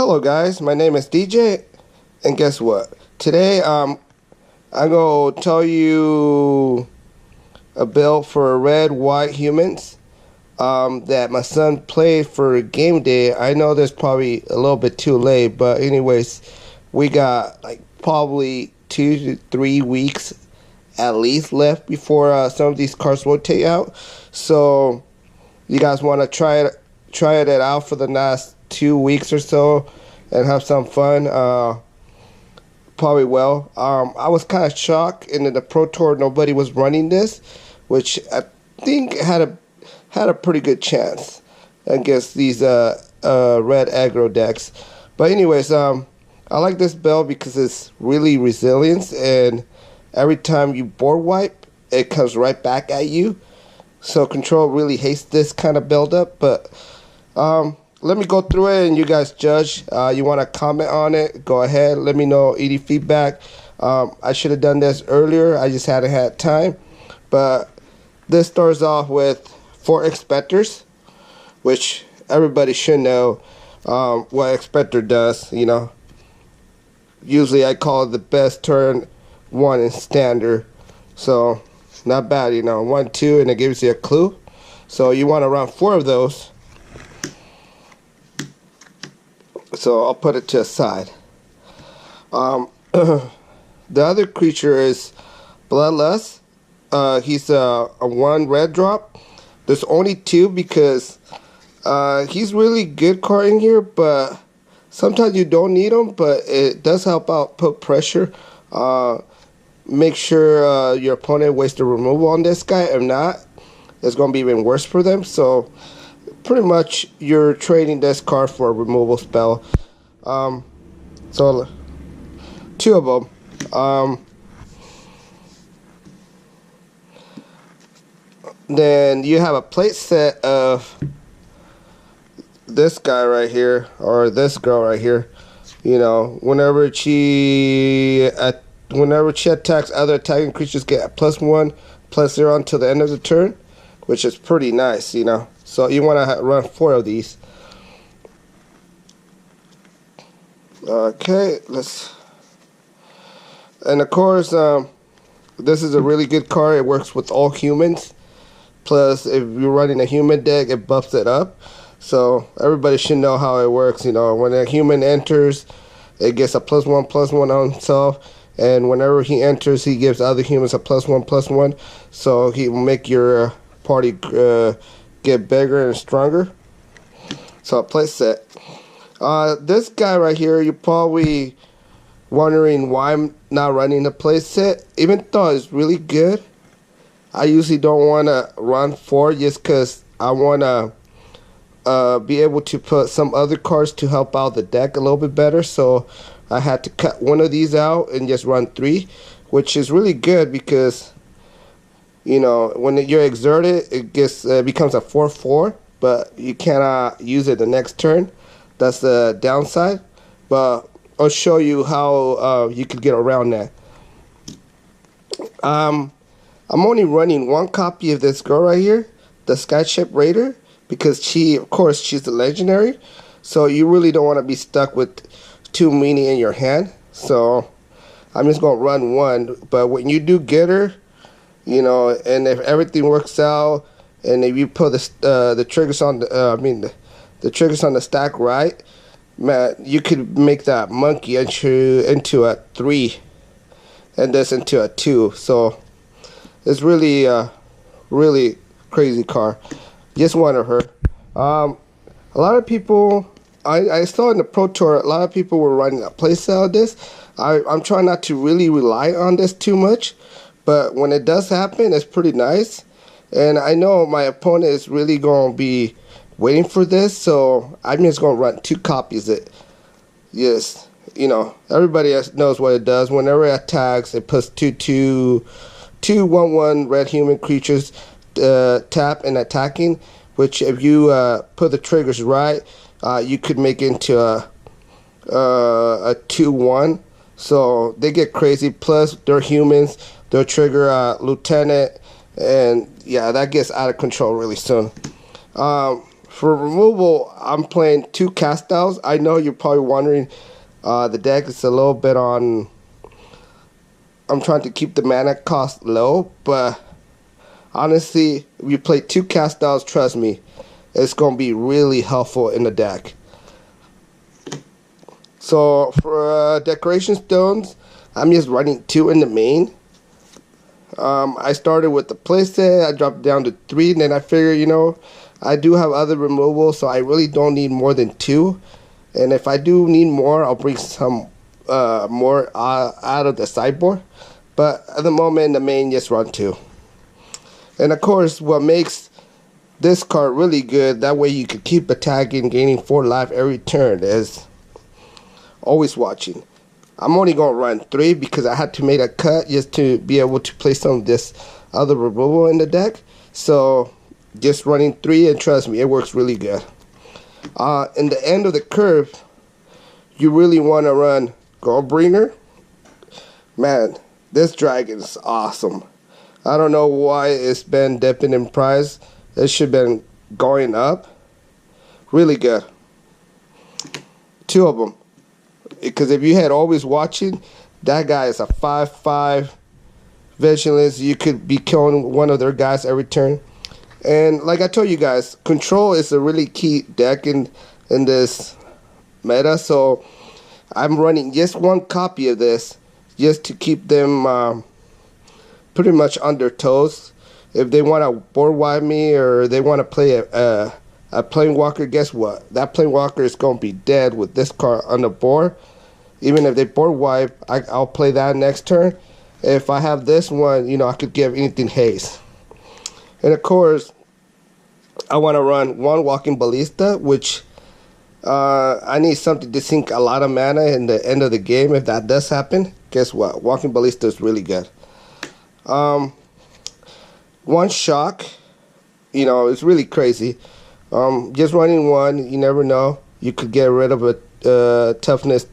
Hello guys, my name is DJ, and guess what? Today I'm gonna tell you a build for red white humans that my son played for game day. I know that's probably a little bit too late, but anyways, we got like probably 2 to 3 weeks at least left before some of these cards rotate out. So you guys want to try it out for the last 2 weeks or so and have some fun. Probably will. I was kind of shocked in the Pro Tour nobody was running this, which I think had a pretty good chance against these red aggro decks. But anyways, I like this build because it's really resilient, and every time you board wipe, it comes right back at you. So Control really hates this kind of build up, but let me go through it and you guys judge. You want to comment on it, go ahead, let me know any feedback. I should have done this earlier, I just hadn't had time. But this starts off with 4 Expectors, which everybody should know what Expector does. You know, usually I call it the best turn 1 in Standard. So not bad, you know, 1, 2, and it gives you a clue. So you want to run 4 of those. So I'll put it to the side. The other creature is Bloodlust. He's a 1 red drop. There's only 2 because he's really good card in here, but sometimes you don't need him, but it does help out put pressure. Make sure your opponent wastes a removal on this guy. If not, it's going to be even worse for them. So pretty much you're trading this card for a removal spell. So 2 of them. Then you have a plate set of this guy right here, or this girl right here. You know, whenever she attacks, other attacking creatures get a +1/+0 until the end of the turn, which is pretty nice, you know. So you want to run 4 of these. Okay, and of course, this is a really good card. It works with all humans. Plus, if you're running a human deck, it buffs it up. So everybody should know how it works. You know, when a human enters, it gets a +1/+1 on himself. And whenever he enters, he gives other humans a +1/+1. So he will make your party get bigger and stronger. So a play set. This guy right here, you're probably wondering why I'm not running the play set. Even though it's really good, I usually don't want to run 4 just because I want to be able to put some other cards to help out the deck a little bit better. So I had to cut 1 of these out and just run 3, which is really good because, you know, when you're exerted, it becomes a 4/4, but you cannot use it the next turn. That's the downside, but I'll show you how you can get around that. I'm only running 1 copy of this girl right here, the Skyship Raider, because of course, she's a legendary, so you really don't want to be stuck with too many in your hand. So I'm just gonna run 1, but when you do get her, you know, and if everything works out, and if you put the triggers on the triggers on the stack right, man, you could make that monkey into a 3, and this into a 2. So it's really really crazy card. Just one of her. A lot of people, I saw in the Pro Tour, a lot of people were running a playstyle of this. I'm trying not to really rely on this too much, but when it does happen, it's pretty nice. And I know my opponent is really going to be waiting for this, so I'm just going to run 2 copies of it. Yes, you know, everybody else knows what it does. Whenever it attacks, it puts 2 1/1 red human creatures tap and attacking, which if you put the triggers right, you could make into a 2/1. So they get crazy. Plus, they're humans. They'll trigger Lieutenant, and yeah, that gets out of control really soon. For removal, I'm playing 2 cast outs. I know you're probably wondering, the deck is a little bit on. I'm trying to keep the mana cost low, but honestly, if you play 2 cast outs, trust me, it's gonna be really helpful in the deck. So for decoration stones, I'm just running 2 in the main. I started with the playset, I dropped down to 3, and then I figured, I do have other removals, so I really don't need more than 2. And if I do need more, I'll bring some more out of the sideboard. But at the moment, in the main, just run 2. And of course, what makes this card really good, that way you can keep attacking, gaining 4 life every turn, is always watching. I'm only going to run 3 because I had to make a cut just to be able to play some of this other removal in the deck. So just running 3, and trust me, it works really good. In the end of the curve, you really want to run Goldbringer. Man, this dragon is awesome. I don't know why it's been dipping in price. It should have been going up. Really good. 2 of them. Because if you had always watching, that guy is a 5/5 vigilance. You could be killing one of their guys every turn. And like I told you guys, control is a really key deck in this meta. So I'm running just 1 copy of this just to keep them pretty much on their toes. If they want to board wipe me or they want to play a Planewalker, guess what? That Planewalker is going to be dead with this card on the board. Even if they board wipe, I'll play that next turn. If I have this one, I could give anything haste. And of course, I want to run 1 Walking Ballista, which I need something to sink a lot of mana in the end of the game. If that does happen, guess what? Walking Ballista is really good. 1 Shock, it's really crazy. Just running 1, you never know. You could get rid of a toughness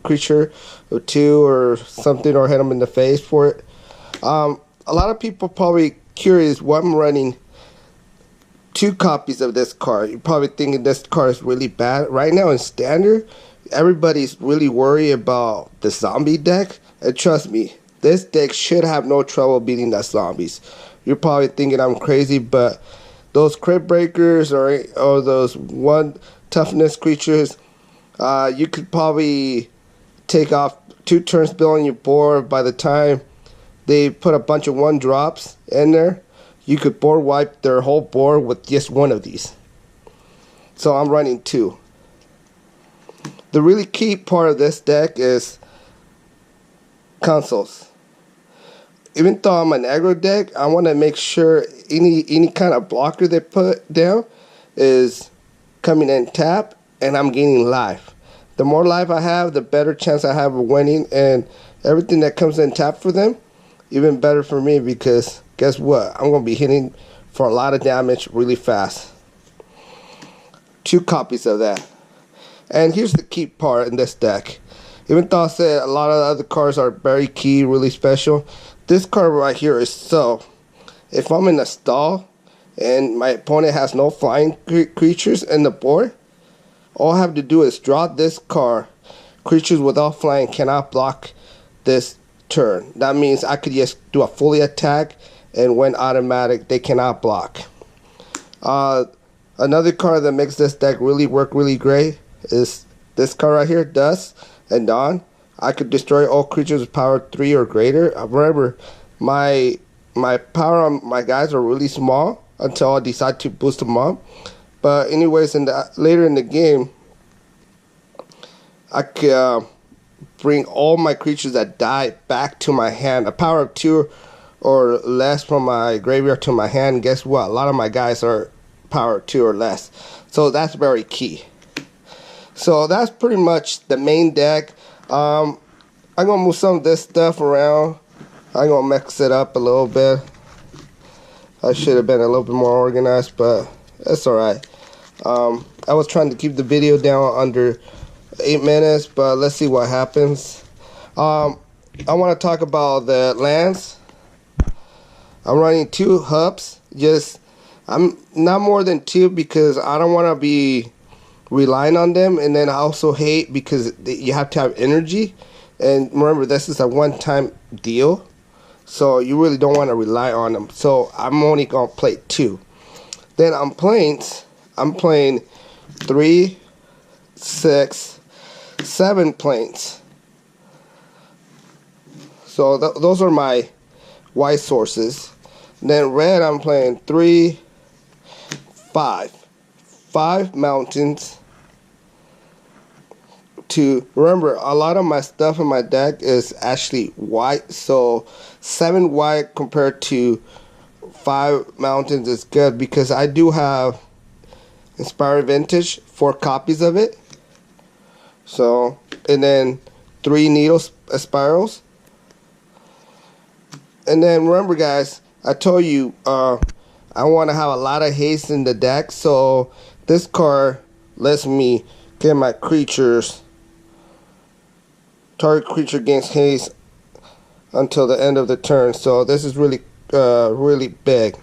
creature or 2 or something, or hit them in the face for it. A lot of people probably curious why I'm running 2 copies of this card. You're probably thinking this card is really bad. Right now in Standard, everybody's really worried about the zombie deck. And trust me, this deck should have no trouble beating the zombies. You're probably thinking I'm crazy, but those crit breakers or those 1 toughness creatures, you could probably take off 2 turns building your board. By the time they put a bunch of 1 drops in there, you could board wipe their whole board with just 1 of these. So I'm running 2. The really key part of this deck is consoles. Even though I'm an aggro deck, I want to make sure any kind of blocker they put down is coming in tap, and I'm gaining life. The more life I have, the better chance I have of winning, and everything that comes in tap for them, even better for me, because guess what? I'm going to be hitting for a lot of damage really fast. 2 copies of that. And here's the key part in this deck. Even though I said a lot of the other cards are very key, really special, this card right here is so. If I'm in a stall and my opponent has no flying creatures in the board, all I have to do is draw this card. Creatures without flying cannot block this turn. That means I could just do a fully attack, and when automatic, they cannot block. Another card that makes this deck really work really great is this card right here, Dusk and Dawn. I could destroy all creatures with power 3 or greater. Remember, my power on my guys are really small until I decide to boost them up. But anyways, later in the game, I could bring all my creatures that die back to my hand. A power of 2 or less from my graveyard to my hand. Guess what? A lot of my guys are power 2 or less. So that's very key. So that's pretty much the main deck. I'm going to move some of this stuff around. I'm going to mix it up a little bit. I should have been a little bit more organized, but that's alright. I was trying to keep the video down under 8 minutes, but let's see what happens. I want to talk about the lands. I'm running 2 hubs. Just I'm not more than 2 because I don't want to be relying on them, and then I also hate because you have to have energy, and remember this is a one-time deal, so you really don't want to rely on them. So I'm only gonna play 2. Then I'm playing 3, 6, 7 planes. So those are my white sources. Then red, I'm playing 3, 5 mountains. To remember, a lot of my stuff in my deck is actually white, so 7 white compared to 5 mountains is good because I do have Inspired Vintage, 4 copies of it. So, and then 3 needle spirals. And then remember, guys, I told you I want to have a lot of haste in the deck, so this card lets me get my creatures. Target creature gains haste until the end of the turn. So this is really really big.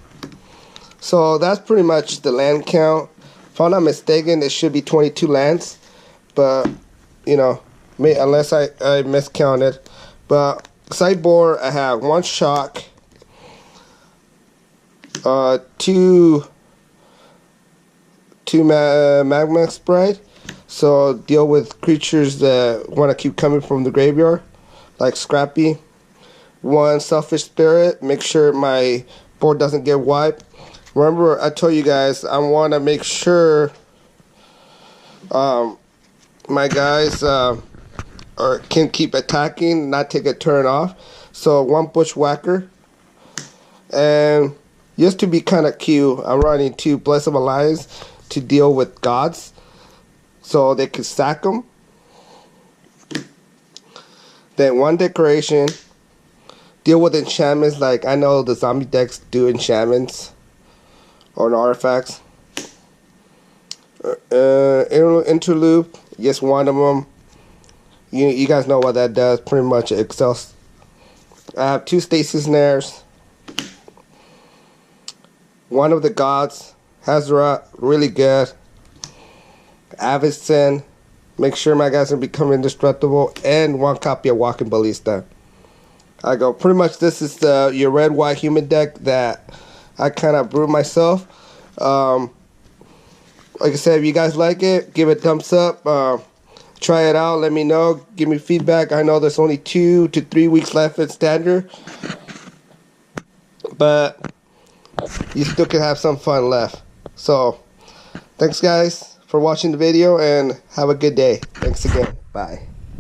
So that's pretty much the land count. If I'm not mistaken, it should be 22 lands, but you know, unless I miscounted. But sideboard, I have 1 shock, 2 magma sprite. So deal with creatures that want to keep coming from the graveyard, like Scrappy. 1 selfish spirit. Make sure my board doesn't get wiped. Remember, I told you guys I want to make sure my guys can keep attacking, not take a turn off. So 1 bushwhacker, and just to be kind of cute, I'm running 2 Bless of Alliance to deal with gods, so they can stack them. Then 1 decoration. Deal with enchantments, like I know the zombie decks do enchantments or artifacts. Interloop, just 1 of them. You guys know what that does. Pretty much excels. I have 2 stasis snares. 1 of the gods, Hazara, really good. Avicen, make sure my guys can become indestructible, and 1 copy of Walking Ballista. I go, pretty much this is your red white human deck that I kind of brewed myself. Like I said, if you guys like it, give it a thumbs up. Try it out, let me know, give me feedback. I know there's only 2 to 3 weeks left at standard, but you still can have some fun left. So thanks guys for watching the video, and have a good day. Thanks again. Bye.